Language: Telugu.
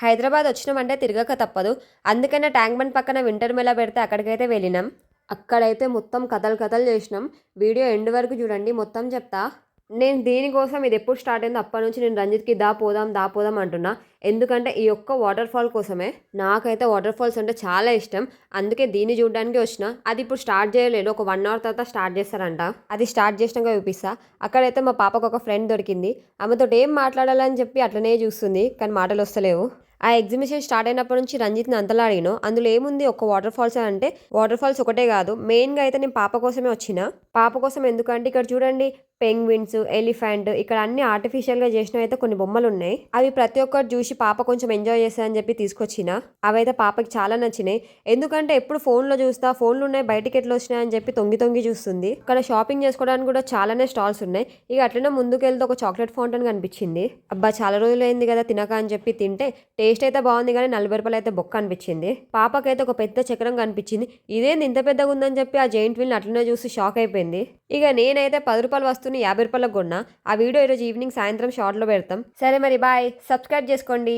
హైదరాబాద్ వచ్చినామంటే తిరగక తప్పదు. అందుకనే ట్యాంక్ బండ్ పక్కన వింటర్ మేళా పెడితే అక్కడికైతే వెళ్ళినాం. అక్కడైతే మొత్తం కథలు కథలు చేసినాం. వీడియో ఎండ్ వరకు చూడండి, మొత్తం చెప్తా. నేను దీనికోసం ఇది ఎప్పుడు స్టార్ట్ అయిందో అప్పటి నుంచి నేను రంజిత్కి దా పోదాం అంటున్నా. ఎందుకంటే ఈ ఒక్క వాటర్ ఫాల్ కోసమే. నాకైతే వాటర్ ఫాల్స్ అంటే చాలా ఇష్టం. అందుకే దీన్ని చూడడానికి వచ్చిన. అది ఇప్పుడు స్టార్ట్ చేయలేదు, ఒక 1 అవర్ తర్వాత స్టార్ట్ చేస్తారంట. అది స్టార్ట్ చేసినాక చూపిస్తా. అక్కడైతే మా పాపకు ఒక ఫ్రెండ్ దొరికింది. ఆమెతో ఏం మాట్లాడాలని చెప్పి అట్లనే చూస్తుంది, కానీ మాటలు వస్తలేవు. ఆ ఎగ్జిబిషన్ స్టార్ట్ అయినప్పటి నుంచి రంజిత్ని అంతలా అడిగినాను. అందులో ఏముంది, ఒక వాటర్ ఫాల్స్ అంటే వాటర్ ఫాల్స్ ఒకటే కాదు, మెయిన్గా అయితే నేను పాప కోసమే వచ్చిన. పాప కోసం ఎందుకంటే ఇక్కడ చూడండి, పెంగ్విన్స్, ఎలిఫెంట్, ఇక్కడ అన్ని ఆర్టిఫిషియల్గా చేసినవి అయితే కొన్ని బొమ్మలు ఉన్నాయి. అవి ప్రతి ఒక్కరు చూసి పాప కొంచెం ఎంజాయ్ చేస్తాయని చెప్పి తీసుకొచ్చిన. అవైతే పాపకి చాలా నచ్చినాయి. ఎందుకంటే ఎప్పుడు ఫోన్లో చూస్తా, ఫోన్లు ఉన్నాయి బయటికి ఎట్లా వచ్చినాయని చెప్పి తొంగి తొంగి చూస్తుంది. ఇక్కడ షాపింగ్ చేసుకోవడానికి కూడా చాలానే స్టాల్స్ ఉన్నాయి. ఇక అట్లనే ముందుకు వెళ్తే ఒక చాక్లెట్ ఫౌంటైన్ కనిపించింది. అబ్బా చాలా రోజులు అయింది కదా తినక అని చెప్పి తింటే టేస్ట్ అయితే బాగుంది, కానీ 40 రూపాయలు అయితే బొక్క అనిపించింది. పాపకైతే ఒక పెద్ద చక్రం కనిపించింది. ఇదేంది ఇంత పెద్దగా ఉందని చెప్పి ఆ జైంట్ వీల్ని అట్లనే చూసి షాక్ అయిపోయింది. ఇక నేనైతే 10 రూపాయలు వస్తువుని 50 రూపాయలకు కొన్నా. ఆ వీడియో ఈరోజు ఈవినింగ్ సాయంత్రం షార్ట్లో పెడతాం. సరే మరి బాయ్, సబ్స్క్రైబ్ చేసుకోండి.